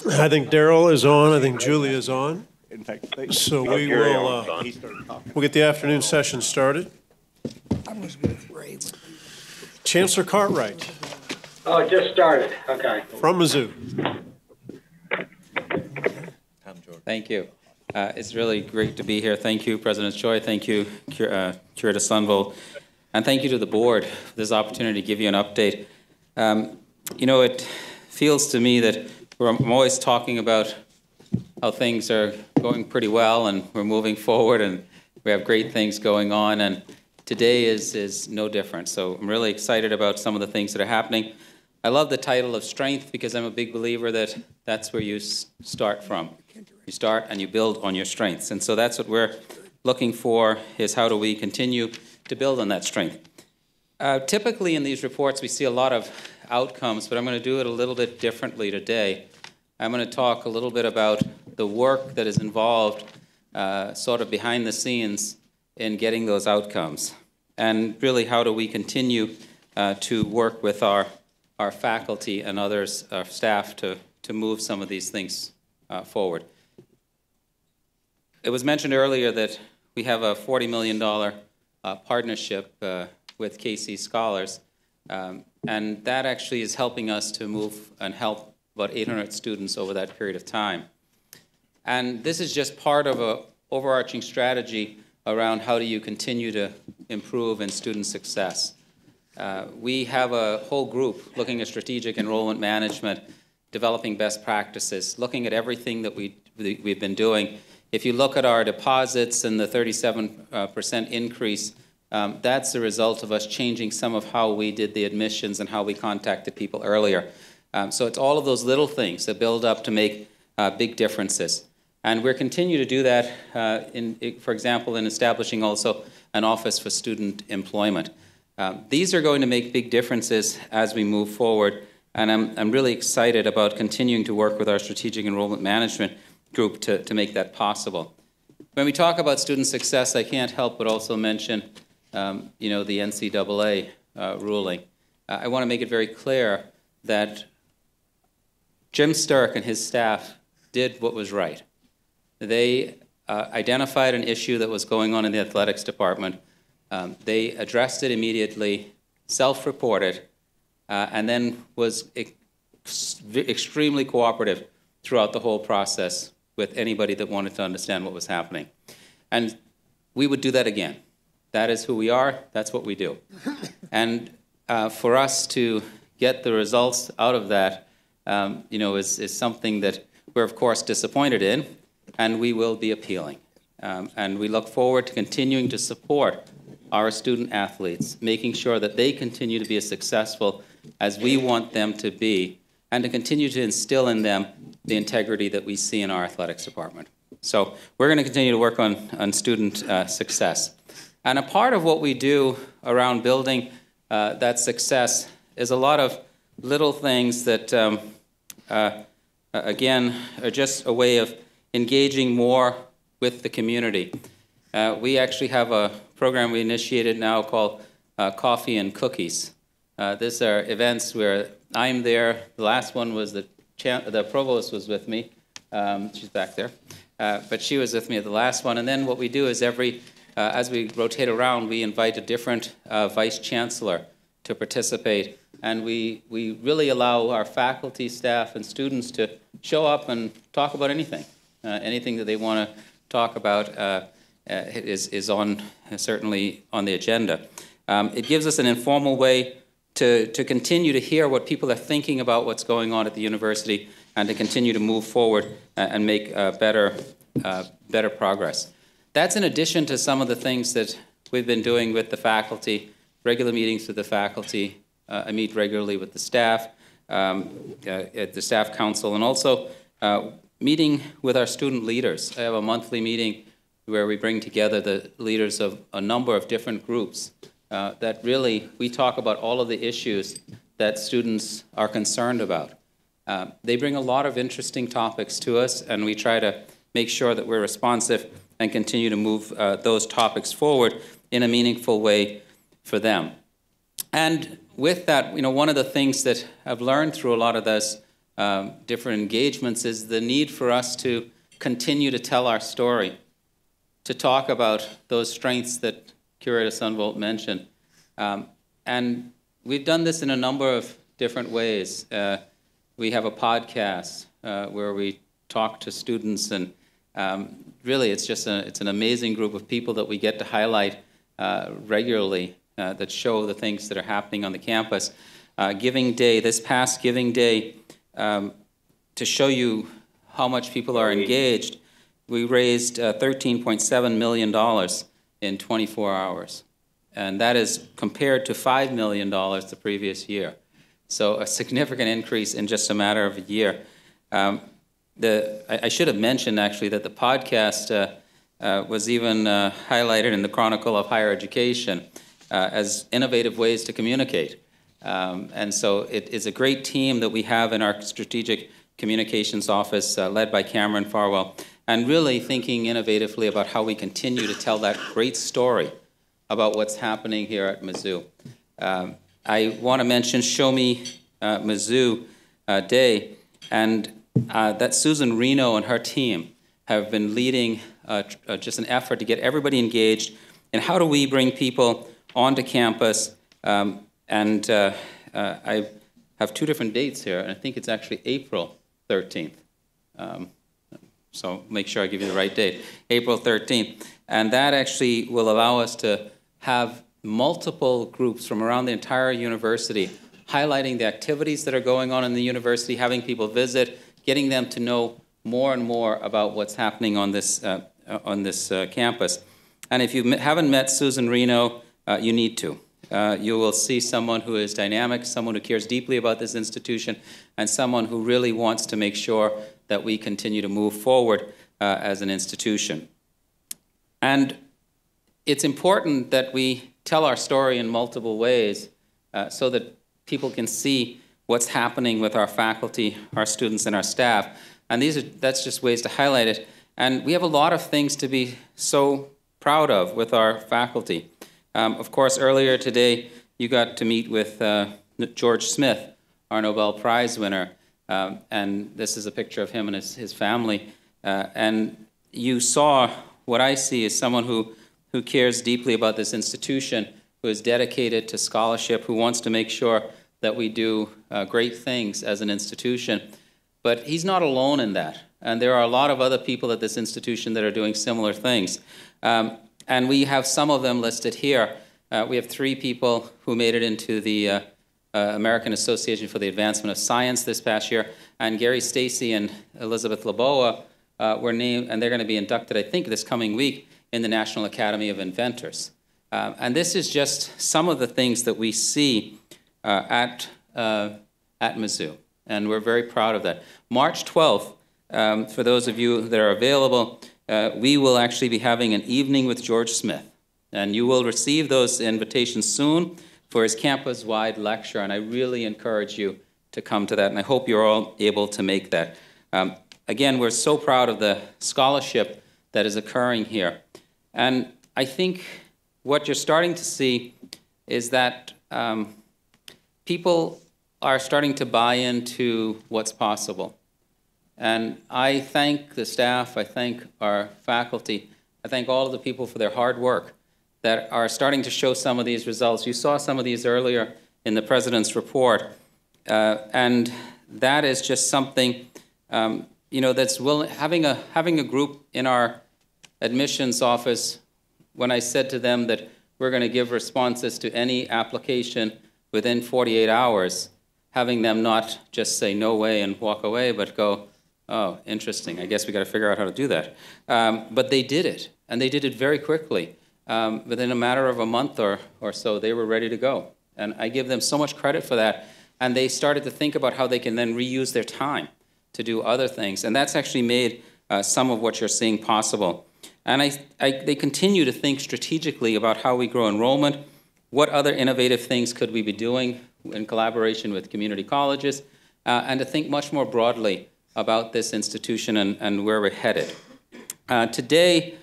I think Daryl is on. I think Julie is on. In fact, So we will we'll get the afternoon session started. Chancellor Cartwright. Oh, it just started. Okay. From Mizzou. Thank you. It's really great to be here. Thank you, President Choi. Thank you, Curator Sunvold. And thank you to the board for this opportunity to give you an update. You know, it feels to me that I'm always talking about how things are going pretty well and we're moving forward and we have great things going on, and today is no different. So I'm really excited about some of the things that are happening. I love the title of strength because I'm a big believer that that's where you start from. You start and you build on your strengths. And so that's what we're looking for, is how do we continue to build on that strength. Typically in these reports we see a lot of outcomes, but I'm going to do it a little bit differently today. I'm going to talk a little bit about the work that is involved sort of behind the scenes in getting those outcomes. And really, how do we continue to work with our faculty and others, our staff, to move some of these things forward. It was mentioned earlier that we have a $40 million partnership with KC Scholars, and that actually is helping us to move and help about 800 students over that period of time. And this is just part of an overarching strategy around how do you continue to improve in student success. We have a whole group looking at strategic enrollment management, developing best practices, looking at everything that we've been doing. If you look at our deposits and the 37% increase, that's the result of us changing some of how we did the admissions and how we contacted people earlier. So it's all of those little things that build up to make big differences. And we're continuing to do that, for example, in establishing also an Office for Student Employment. These are going to make big differences as we move forward, and I'm really excited about continuing to work with our Strategic Enrollment Management group to make that possible. When we talk about student success, I can't help but also mention you know, the NCAA ruling. I want to make it very clear that Jim Sturck and his staff did what was right. They identified an issue that was going on in the athletics department. They addressed it immediately, self-reported, and then was extremely cooperative throughout the whole process with anybody that wanted to understand what was happening. And we would do that again. That is who we are. That's what we do. And for us to get the results out of that, you know, is something that we're, of course, disappointed in, and we will be appealing. And we look forward to continuing to support our student athletes, making sure that they continue to be as successful as we want them to be, and to continue to instill in them the integrity that we see in our athletics department. So we're going to continue to work on student success. And a part of what we do around building that success is a lot of little things that, again, are just a way of engaging more with the community. We actually have a program we initiated now called Coffee and Cookies. These are events where I'm there. The last one was the provost was with me. She's back there. But she was with me at the last one. And then what we do is as we rotate around, we invite a different vice chancellor to participate. And we really allow our faculty, staff, and students to show up and talk about anything. Anything that they want to talk about is certainly on the agenda. It gives us an informal way to continue to hear what people are thinking about what's going on at the university, and to continue to move forward and make better progress. That's in addition to some of the things that we've been doing with the faculty, regular meetings with the faculty. I meet regularly with the staff, at the staff council, and also meeting with our student leaders. I have a monthly meeting where we bring together the leaders of a number of different groups that really, we talk about all of the issues that students are concerned about. They bring a lot of interesting topics to us, and we try to make sure that we're responsive and continue to move those topics forward in a meaningful way for them. And with that, you know, one of the things that I've learned through a lot of this different engagements is the need for us to continue to tell our story, to talk about those strengths that Curator Sundvold mentioned. And we've done this in a number of different ways. We have a podcast where we talk to students, and really it's an amazing group of people that we get to highlight regularly that show the things that are happening on the campus. Giving Day, this past Giving Day, to show you how much people are engaged, we raised $13.7 million in 24 hours. And that is compared to $5 million the previous year. So a significant increase in just a matter of a year. I should have mentioned, actually, that the podcast was even highlighted in the Chronicle of Higher Education as innovative ways to communicate. And so it is a great team that we have in our Strategic Communications Office, led by Cameron Farwell, and really thinking innovatively about how we continue to tell that great story about what's happening here at Mizzou. I want to mention Show Me Mizzou Day, and that Susan Reno and her team have been leading just an effort to get everybody engaged in how do we bring people onto campus. And I have two different dates here, and I think it's actually April 13th. So make sure I give you the right date, April 13th. And that actually will allow us to have multiple groups from around the entire university highlighting the activities that are going on in the university, having people visit, getting them to know more and more about what's happening on this campus. And if you haven't met Susan Reno, you need to. You will see someone who is dynamic, someone who cares deeply about this institution, and someone who really wants to make sure that we continue to move forward as an institution. And it's important that we tell our story in multiple ways so that people can see what's happening with our faculty, our students, and our staff. And that's just ways to highlight it. And we have a lot of things to be so proud of with our faculty. Of course, earlier today, you got to meet with George Smith, our Nobel Prize winner. And this is a picture of him and his family. And you saw what I see as someone who cares deeply about this institution, who is dedicated to scholarship, who wants to make sure that we do great things as an institution. But he's not alone in that. And there are a lot of other people at this institution that are doing similar things. And we have some of them listed here. We have 3 people who made it into the American Association for the Advancement of Science this past year. And Gary Stacy and Elizabeth Laboa were named, and they're going to be inducted, I think, this coming week in the National Academy of Inventors. And this is just some of the things that we see at Mizzou. And we're very proud of that. March 12th, for those of you that are available, we will actually be having an evening with George Smith. And you will receive those invitations soon for his campus-wide lecture. And I really encourage you to come to that. And I hope you're all able to make that. Again, we're so proud of the scholarship that is occurring here. And I think what you're starting to see is that people are starting to buy into what's possible. And I thank the staff, I thank our faculty, I thank all of the people for their hard work that are starting to show some of these results. You saw some of these earlier in the President's report. And that is just something, that's having a group in our admissions office, when I said to them that we're going to give responses to any application within 48 hours, having them not just say no way and walk away, but go, oh, interesting, I guess we got to figure out how to do that. But they did it, and they did it very quickly. Within a matter of a month or so, they were ready to go. And I give them so much credit for that. And they started to think about how they can then reuse their time to do other things. And that's actually made some of what you're seeing possible. And they continue to think strategically about how we grow enrollment, what other innovative things could we be doing in collaboration with community colleges, and to think much more broadly about this institution and where we're headed. Today,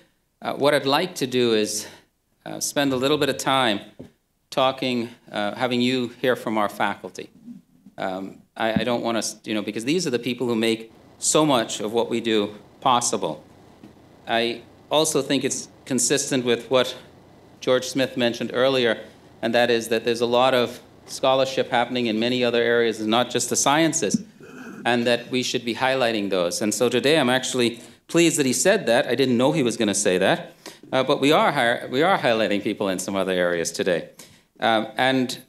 what I'd like to do is spend a little bit of time talking, having you hear from our faculty. I don't want to, because these are the people who make so much of what we do possible. I also think it's consistent with what George Smith mentioned earlier, and that is that there's a lot of scholarship happening in many other areas, not just the sciences, and that we should be highlighting those. And so today I'm actually pleased that he said that. I didn't know he was going to say that, but we are highlighting people in some other areas today. And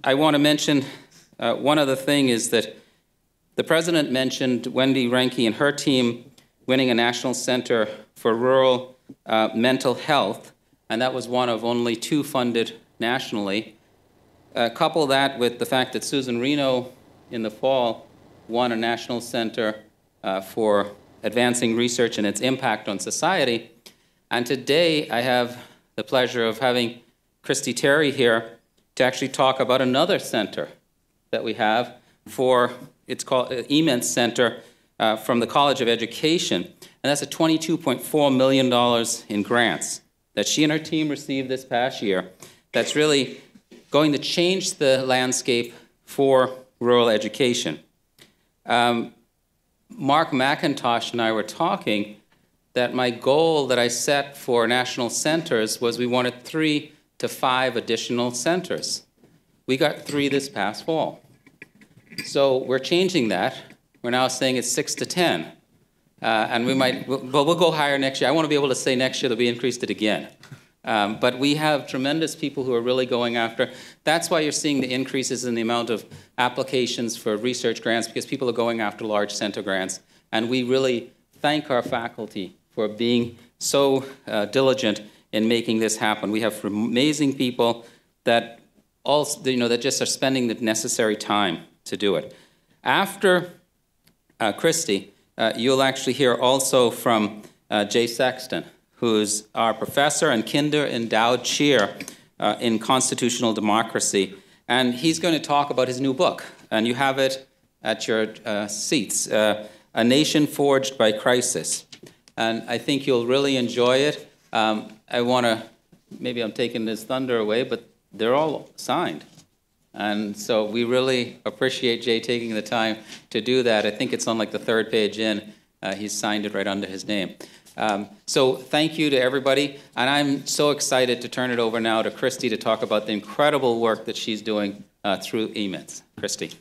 I want to mention one other thing is that the president mentioned Wendy Renke and her team winning a national center for rural mental health, and that was one of only 2 funded nationally. Couple that with the fact that Susan Reno in the fall won a national center for advancing research and its impact on society. And today I have the pleasure of having Christy Terry here to actually talk about another center that we have it's called eMENT Center from the College of Education. And that's a $22.4 million in grants that she and her team received this past year. That's really going to change the landscape for rural education. Mark McIntosh and I were talking that my goal that I set for national centers was we wanted 3 to 5 additional centers. We got 3 this past fall. So we're changing that. We're now saying it's 6 to 10. And we'll go higher next year. I want to be able to say next year that we increased it again. But we have tremendous people who are really going after. That's why you're seeing the increases in the amount of applications for research grants, because people are going after large center grants. And we really thank our faculty for being so diligent in making this happen. We have amazing people that also, that just are spending the necessary time to do it. After Christy, you'll actually hear also from Jay Sexton, who's our professor and Kinder Endowed Chair in Constitutional Democracy. And he's going to talk about his new book. And you have it at your seats, A Nation Forged by Crisis. And I think you'll really enjoy it. Maybe I'm taking his thunder away, but they're all signed. And so we really appreciate Jay taking the time to do that. I think it's on like the 3rd page in. He's signed it right under his name. So thank you to everybody. And I'm so excited to turn it over now to Christy to talk about the incredible work that she's doing through eMENT. Christy.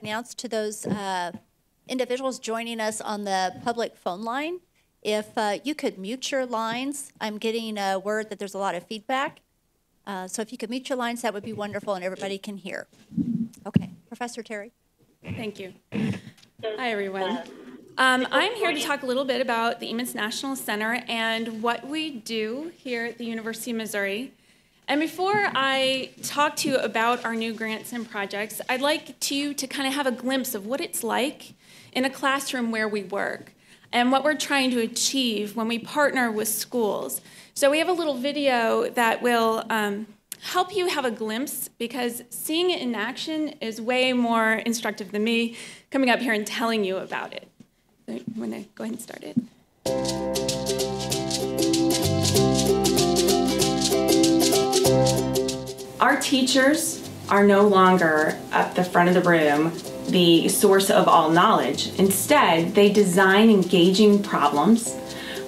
Announce to those individuals joining us on the public phone line, if you could mute your lines. I'm getting a word that there's a lot of feedback. So if you could mute your lines, that would be wonderful and everybody can hear. Okay, Professor Terry. Thank you. Hi, everyone. I'm here to talk a little bit about the eMENT National Center and what we do here at the University of Missouri. And before I talk to you about our new grants and projects, I'd like you to kind of have a glimpse of what it's like in a classroom where we work and what we're trying to achieve when we partner with schools. So we have a little video that will help you have a glimpse, because seeing it in action is way more instructive than me coming up here and telling you about it. So I'm going to go ahead and start it. Our teachers are no longer at the front of the room, the source of all knowledge. Instead, they design engaging problems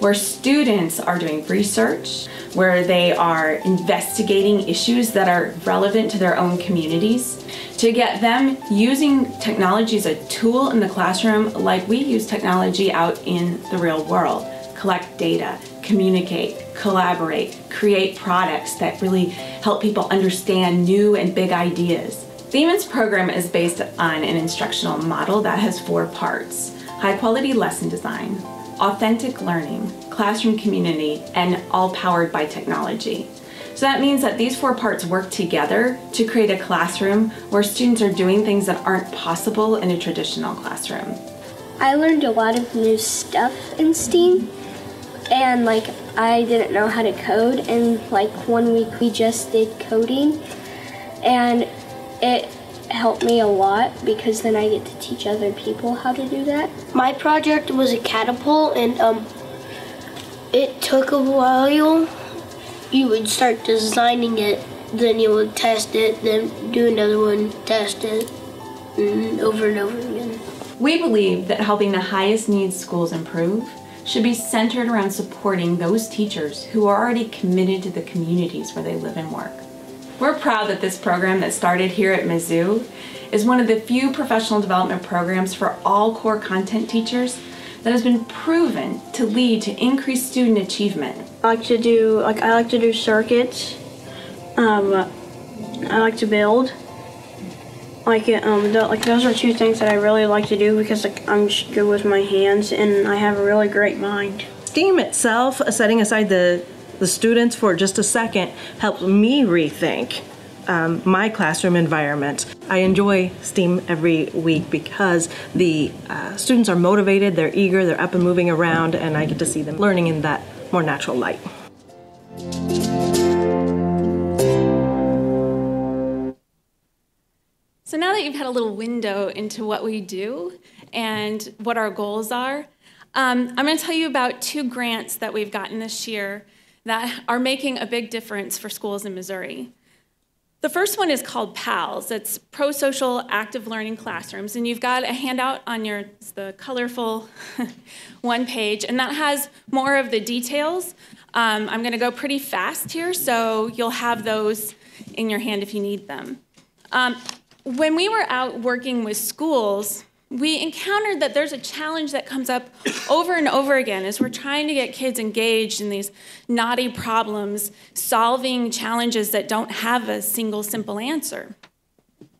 where students are doing research, where they are investigating issues that are relevant to their own communities, to get them using technology as a tool in the classroom like we use technology out in the real world. Collect data, communicate, collaborate, create products that really help people understand new and big ideas. The eMENT program is based on an instructional model that has 4 parts: high-quality lesson design, authentic learning, classroom community, and all powered by technology. So that means that these 4 parts work together to create a classroom where students are doing things that aren't possible in a traditional classroom. I learned a lot of new stuff in STEAM, and I didn't know how to code, and 1 week we just did coding, and helped me a lot because then I get to teach other people how to do that. My project was a catapult, and it took a while. You would start designing it, then you would test it, then do another one, test it, and over again. We believe that helping the highest needs schools improve should be centered around supporting those teachers who are already committed to the communities where they live and work. We're proud that this program that started here at Mizzou is one of the few professional development programs for all core content teachers that has been proven to lead to increased student achievement. I like to do circuits. I like to build. Those are two things that I really like to do because I'm just good with my hands and I have a really great mind. STEAM itself, setting aside the students for just a second, helped me rethink my classroom environment. I enjoy STEAM every week because the students are motivated, they're eager, they're up and moving around, and I get to see them learning in that more natural light. So now that you've had a little window into what we do and what our goals are, I'm going to tell you about 2 grants that we've gotten this year that are making a big difference for schools in Missouri. The first one is called PALS. It's Pro-Social Active Learning Classrooms, and you've got a handout on the colorful one page, and that has more of the details. I'm going to go pretty fast here, so you'll have those in your hand if you need them. When we were out working with schools, we encountered that there's a challenge that comes up over and over again as we're trying to get kids engaged in these knotty problems, solving challenges that don't have a single simple answer.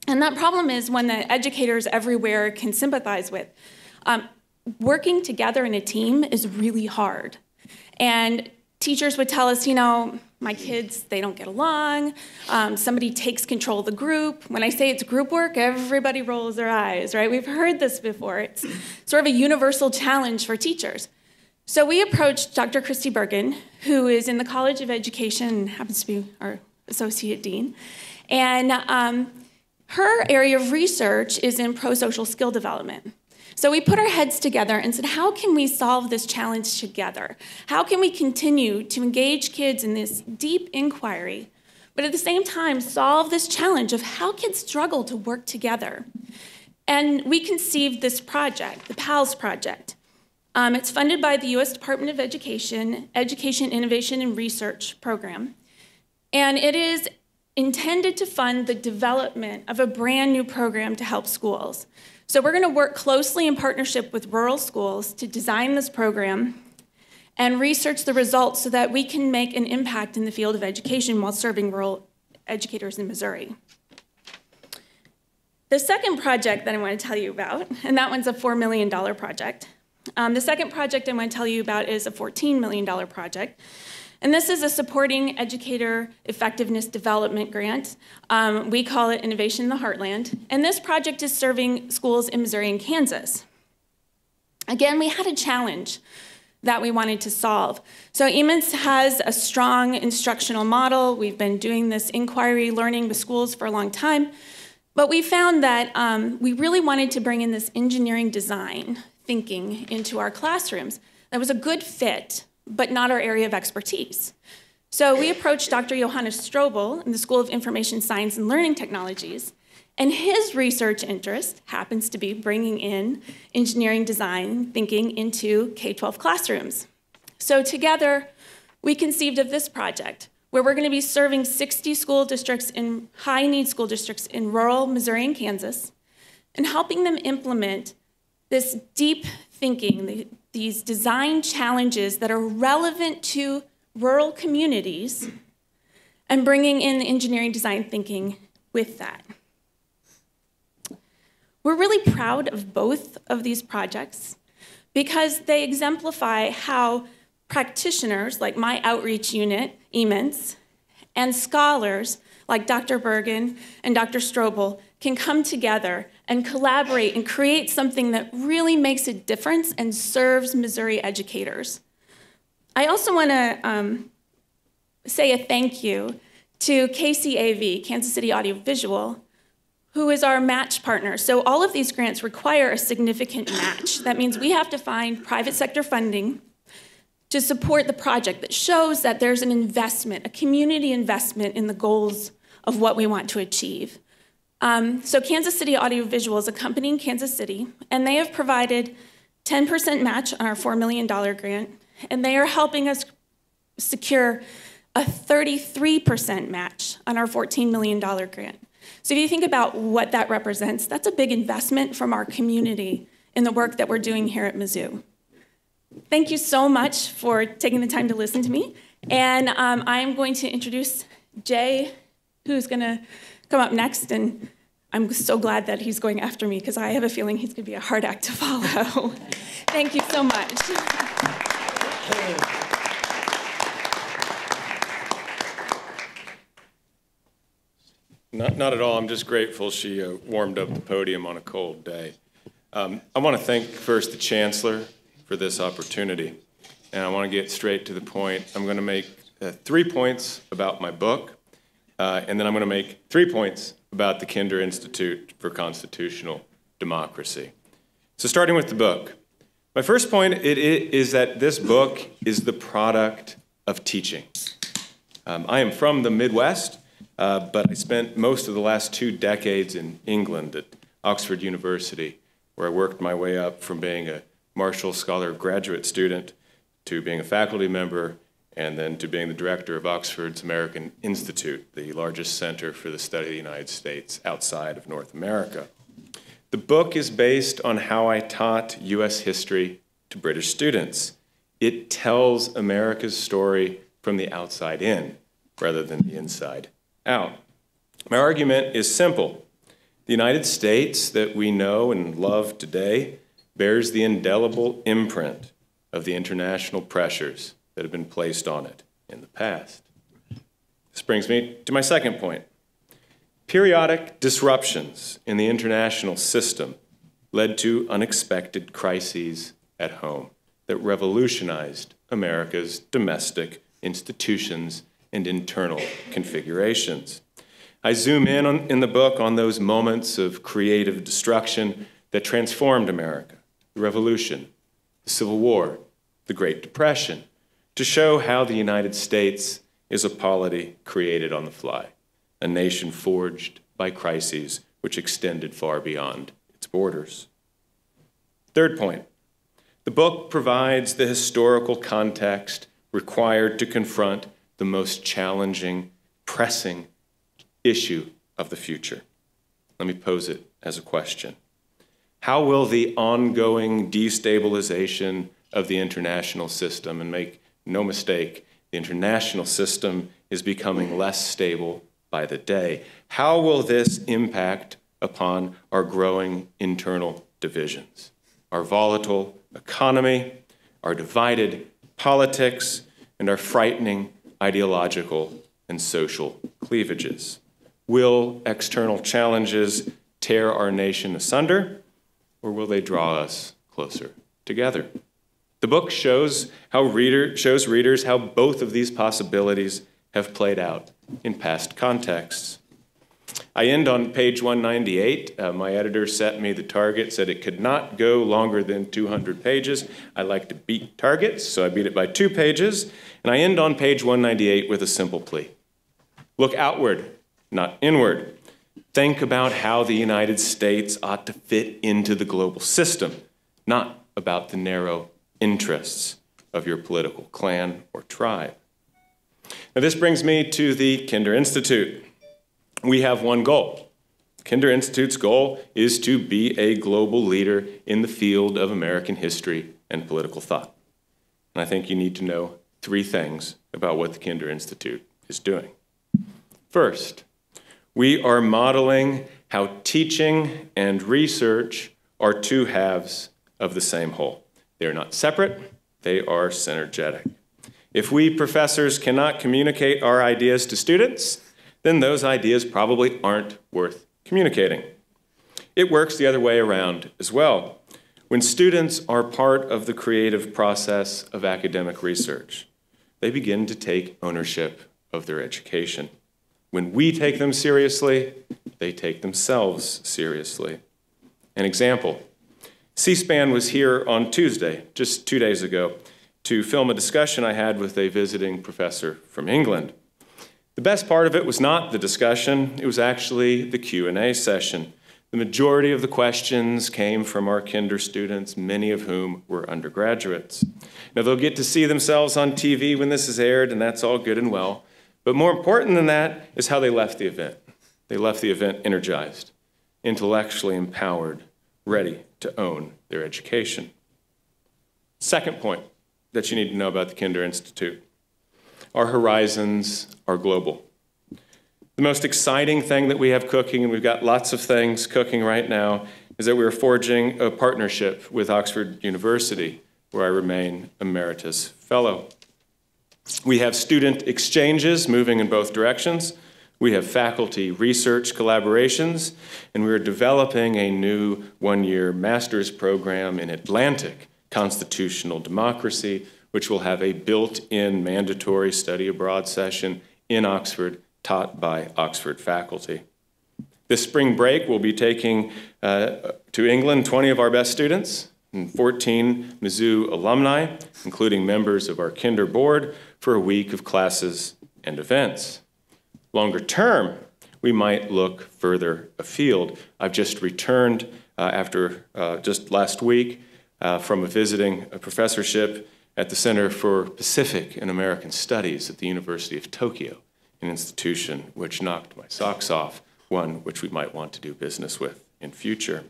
And that problem is one that educators everywhere can sympathize with. Working together in a team is really hard. And teachers would tell us, my kids, they don't get along. Somebody takes control of the group. When I say it's group work, everybody rolls their eyes, right? We've heard this before. It's sort of a universal challenge for teachers. So we approached Dr. Christy Bergen, who is in the College of Education and happens to be our associate dean. And her area of research is in pro-social skill development. So we put our heads together and said, how can we solve this challenge together? How can we continue to engage kids in this deep inquiry, but at the same time solve this challenge of how kids struggle to work together? And we conceived this project, the PALS project. It's funded by the U.S. Department of Education, Education, Innovation, and Research program. And it is intended to fund the development of a brand new program to help schools. So we're going to work closely in partnership with rural schools to design this program and research the results so that we can make an impact in the field of education while serving rural educators in Missouri. The second project that I want to tell you about, and that one's a $4 million project. The second project I want to tell you about is a $14 million project. And this is a Supporting Educator Effectiveness Development Grant. We call it Innovation in the Heartland. And this project is serving schools in Missouri and Kansas. Again, we had a challenge that we wanted to solve. So EMINS has a strong instructional model. We've been doing this inquiry learning with schools for a long time. But we found that we really wanted to bring in this engineering design thinking into our classrooms. That was a good fit, but not our area of expertise. So we approached Dr. Johannes Strobel in the School of Information Science and Learning Technologies, and his research interest happens to be bringing in engineering design thinking into K-12 classrooms. So together, we conceived of this project, where we're going to be serving 60 school districts in high-need school districts in rural Missouri and Kansas, and helping them implement this deep thinking, these design challenges that are relevant to rural communities, and bringing in the engineering design thinking with that. We're really proud of both of these projects because they exemplify how practitioners like my outreach unit, EMINS, and scholars like Dr. Bergen and Dr. Strobel can come together and collaborate and create something that really makes a difference and serves Missouri educators. I also want to say a thank you to KCAV, Kansas City Audiovisual, who is our match partner. So all of these grants require a significant match. That means we have to find private sector funding to support the project that shows that there's an investment, a community investment in the goals of what we want to achieve. So Kansas City Audiovisual is a company in Kansas City, and they have provided 10% match on our $4 million grant, and they are helping us secure a 33% match on our $14 million grant. So if you think about what that represents, that's a big investment from our community in the work that we're doing here at Mizzou. Thank you so much for taking the time to listen to me. And I'm going to introduce Jay, who's going to come up next. And I'm so glad that he's going after me because I have a feeling he's going to be a hard act to follow. Thank you so much. Not at all. I'm just grateful she warmed up the podium on a cold day. I want to thank first the Chancellor for this opportunity. And I want to get straight to the point. I'm going to make 3 points about my book, and then I'm going to make 3 points about the Kinder Institute for Constitutional Democracy. So starting with the book. My first point is that this book is the product of teaching. I am from the Midwest, but I spent most of the last 2 decades in England at Oxford University, where I worked my way up from being a Marshall Scholar graduate student to being a faculty member and then to being the director of Oxford's American Institute, the largest center for the study of the United States outside of North America. The book is based on how I taught U.S. history to British students. It tells America's story from the outside in rather than the inside out. My argument is simple. The United States that we know and love today bears the indelible imprint of the international pressures that have been placed on it in the past. This brings me to my second point. Periodic disruptions in the international system led to unexpected crises at home that revolutionized America's domestic institutions and internal configurations. I zoom in the book on those moments of creative destruction that transformed America, the Revolution, the Civil War, the Great Depression, to show how the United States is a polity created on the fly, a nation forged by crises which extended far beyond its borders. Third point, the book provides the historical context required to confront the most challenging, pressing issue of the future. Let me pose it as a question. How will the ongoing destabilization of the international system, and make no mistake, the international system is becoming less stable by the day, how will this impact upon our growing internal divisions, our volatile economy, our divided politics, and our frightening ideological and social cleavages? Will external challenges tear our nation asunder, or will they draw us closer together? The book shows readers how both of these possibilities have played out in past contexts. I end on page 198. My editor set me the target, said it could not go longer than 200 pages. I like to beat targets, so I beat it by 2 pages. And I end on page 198 with a simple plea. Look outward, not inward. Think about how the United States ought to fit into the global system, not about the narrow interests of your political clan or tribe. Now, this brings me to the Kinder Institute. We have one goal. The Kinder Institute's goal is to be a global leader in the field of American history and political thought. And I think you need to know 3 things about what the Kinder Institute is doing. First, we are modeling how teaching and research are 2 halves of the same whole. They are not separate, they are synergetic. If we professors cannot communicate our ideas to students, then those ideas probably aren't worth communicating. It works the other way around as well. When students are part of the creative process of academic research, they begin to take ownership of their education. When we take them seriously, they take themselves seriously. An example, C-SPAN was here on Tuesday, just 2 days ago, to film a discussion I had with a visiting professor from England. The best part of it was not the discussion, it was actually the Q&A session. The majority of the questions came from our kinder students, many of whom were undergraduates. Now, they'll get to see themselves on TV when this is aired, and that's all good and well. But more important than that is how they left the event. They left the event energized, intellectually empowered, ready to own their education. Second point that you need to know about the Kinder Institute. Our horizons are global. The most exciting thing that we have cooking, and we've got lots of things cooking right now, is that we are forging a partnership with Oxford University, where I remain Emeritus Fellow. We have student exchanges moving in both directions. We have faculty research collaborations, and we are developing a new one-year master's program in Atlantic constitutional democracy, which will have a built-in mandatory study abroad session in Oxford taught by Oxford faculty. This spring break, we'll be taking to England 20 of our best students and 14 Mizzou alumni, including members of our Kinder board, for a week of classes and events. Longer term, we might look further afield. I've just returned after just last week from visiting a professorship at the Center for Pacific and American Studies at the University of Tokyo, an institution which knocked my socks off, one which we might want to do business with in future.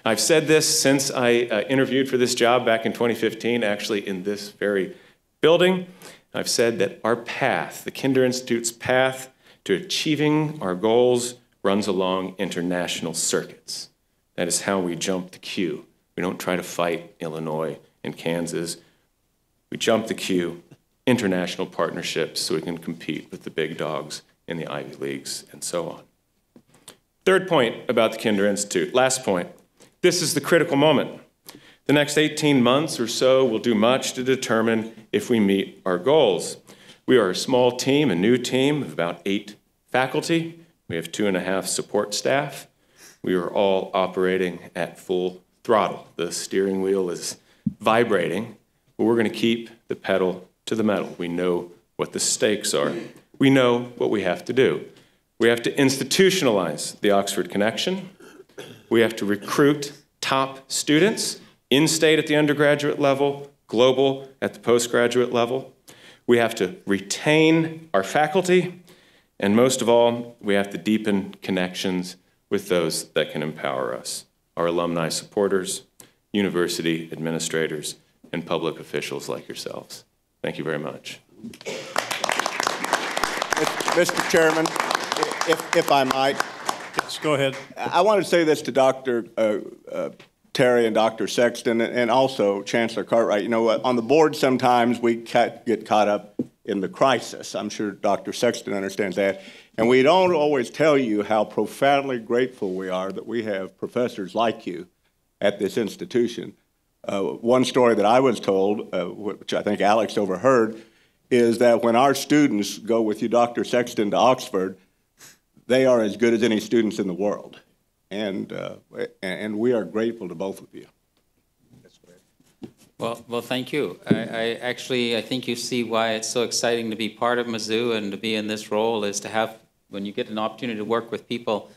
I've said this since I interviewed for this job back in 2015, actually in this very building. I've said that our path, the Kinder Institute's path to achieving our goals, runs along international circuits. That is how we jump the queue. We don't try to fight Illinois and Kansas. We jump the queue, international partnerships, so we can compete with the big dogs in the Ivy Leagues and so on. Third point about the Kinder Institute, last point. This is the critical moment. The next 18 months or so will do much to determine if we meet our goals. We are a small team, a new team of about 8 faculty. We have 2.5 support staff. We are all operating at full throttle. The steering wheel is vibrating, but we're going to keep the pedal to the metal. We know what the stakes are. We know what we have to do. We have to institutionalize the Oxford Connection. We have to recruit top students, in-state at the undergraduate level, global at the postgraduate level. We have to retain our faculty, and most of all, we have to deepen connections with those that can empower us, our alumni supporters, university administrators, and public officials like yourselves. Thank you very much. Mr. Chairman, if I might. Yes, go ahead. I want to say this to Dr. Terry and Dr. Sexton and also Chancellor Cartwright. You know, on the board sometimes we get caught up in the crisis. I'm sure Dr. Sexton understands that. And we don't always tell you how profoundly grateful we are that we have professors like you at this institution. One story that I was told, which I think Alex overheard, is that when our students go with you, Dr. Sexton, to Oxford, they are as good as any students in the world. And we are grateful to both of you. Well, thank you. I think you see why it's so exciting to be part of Mizzou and to be in this role is to have, when you get an opportunity to work with people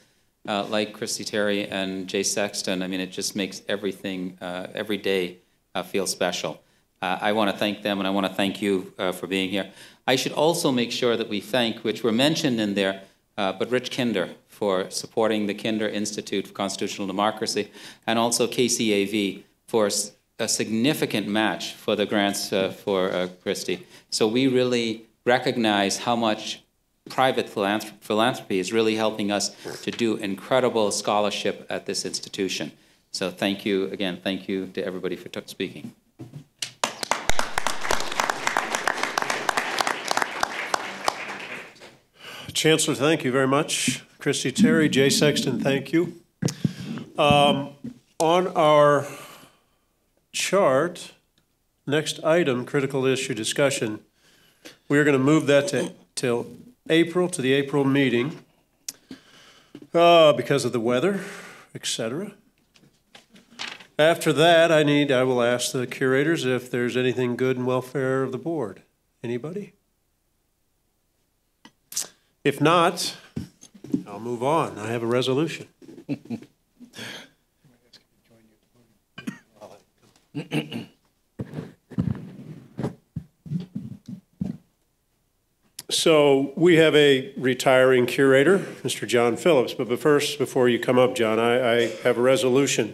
like Christy Terry and Jay Sexton, I mean, it just makes everything, every day feel special. I want to thank them, and I want to thank you for being here. I should also make sure that we thank, which were mentioned in there, but Rich Kinder for supporting the Kinder Institute for Constitutional Democracy, and also KCAV for a significant match for the grants for Christy. So we really recognize how much private philanthropy is really helping us to do incredible scholarship at this institution. So thank you again. Thank you to everybody for speaking. Chancellor, thank you very much. Christy Terry, Jay Sexton, thank you. On our chart, next item, critical issue discussion, we are going to move that to the April meeting. because of the weather, etc. After that, I will ask the curators if there's anything good in welfare of the board. Anybody? If not, I'll move on. I have a resolution. So we have a retiring curator, Mr. John Phillips. But first, before you come up, John, I have a resolution.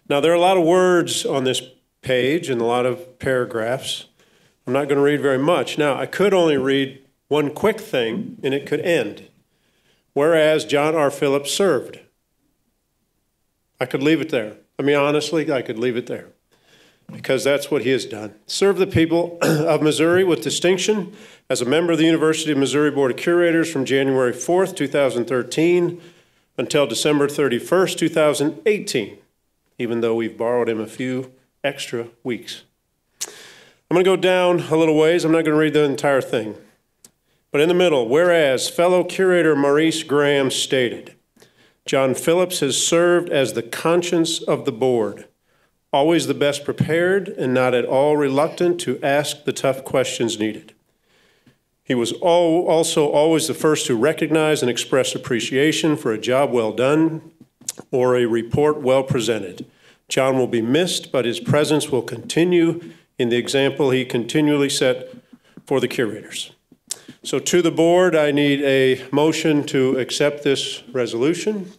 Now, there are a lot of words on this page and a lot of paragraphs. I'm not going to read very much. Now, I could only read one quick thing, and it could end. Whereas John R. Phillips served. I could leave it there. I mean, honestly, I could leave it there, because that's what he has done. Served the people of Missouri with distinction as a member of the University of Missouri Board of Curators from January 4th, 2013 until December 31st, 2018, even though we've borrowed him a few extra weeks. I'm going to go down a little ways. I'm not going to read the entire thing. But in the middle, whereas fellow curator Maurice Graham stated, John Phillips has served as the conscience of the board, always the best prepared and not at all reluctant to ask the tough questions needed. He was also always the first to recognize and express appreciation for a job well done or a report well presented. John will be missed, but his presence will continue in the example he continually set for the curators. So to the board, I need a motion to accept this resolution.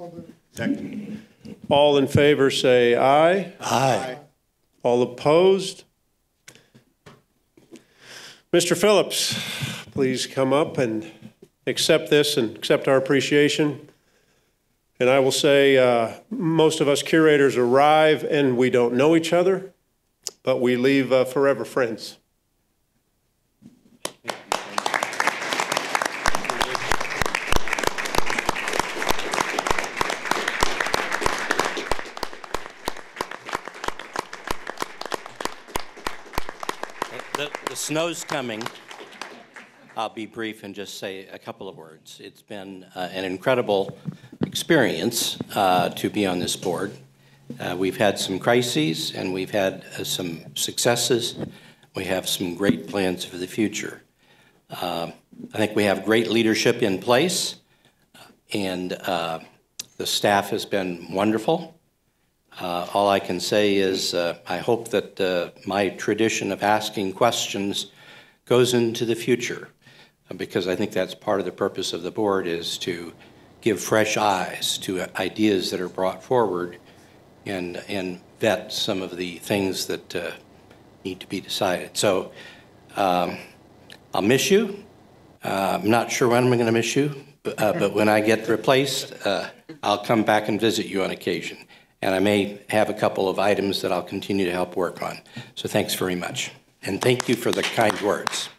Second. All in favor say aye. Aye. All opposed? Mr. Phillips, please come up and accept this and accept our appreciation. And I will say most of us curators arrive and we don't know each other, but we leave forever friends. The snow's coming. I'll be brief and just say a couple of words. It's been an incredible experience to be on this board. We've had some crises and we've had some successes. We have some great plans for the future. I think we have great leadership in place, and the staff has been wonderful. All I can say is I hope that my tradition of asking questions goes into the future, because I think that's part of the purpose of the board, is to give fresh eyes to ideas that are brought forward and vet some of the things that need to be decided. So I'll miss you. I'm not sure when I'm going to miss you, but when I get replaced, I'll come back and visit you on occasion. And I may have a couple of items that I'll continue to help work on. So thanks very much. And thank you for the kind words.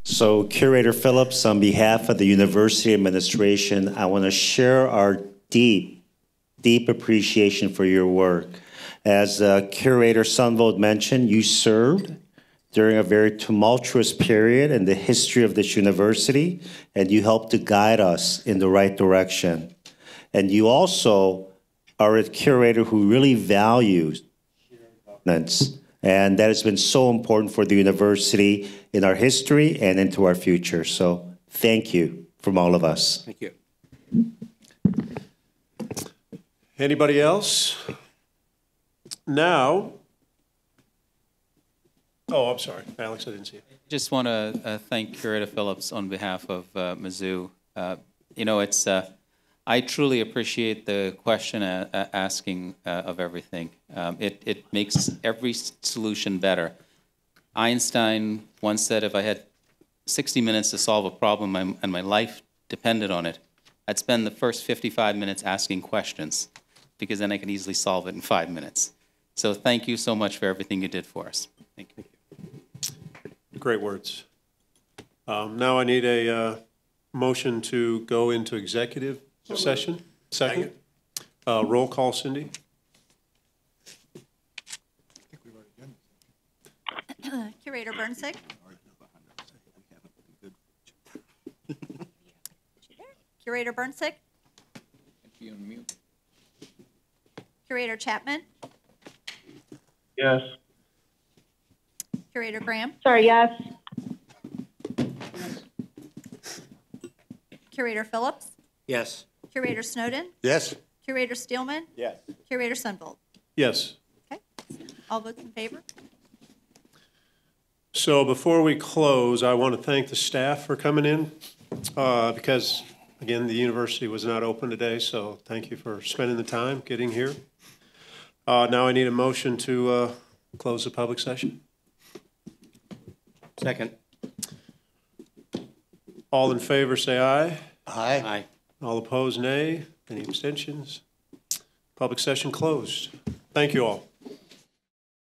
So, Curator Phillips, on behalf of the University Administration, I want to share our deep appreciation for your work. As Curator Sundvold mentioned, you served during a very tumultuous period in the history of this university, and you helped to guide us in the right direction. And you also are a curator who really values governance, and that has been so important for the university in our history and into our future. So thank you from all of us. Thank you. Anybody else? Now, oh, I'm sorry, Alex, I didn't see it. Just want to thank Curator Phillips on behalf of Mizzou. You know, it's I truly appreciate the question asking of everything. It makes every solution better. Einstein once said, if I had 60 minutes to solve a problem and my life depended on it, I'd spend the first 55 minutes asking questions, because then I can easily solve it in 5 minutes. So thank you so much for everything you did for us. Thank you. Great words. Now I need a motion to go into executive session. Second. Roll call, Cindy. Curator Burnsick? Curator Burnsick? Curator Chapman? Yes. Curator Graham? Sorry, yes. Curator Phillips? Yes. Curator Snowden? Yes. Curator Steelman? Yes. Curator Sunvold? Yes. Okay, all votes in favor? So before we close, I want to thank the staff for coming in because, again, the university was not open today, so thank you for spending the time getting here. Now I need a motion to close the public session. Second. All in favor, say aye. Aye. Aye. All opposed, nay. Any abstentions? Public session closed. Thank you all.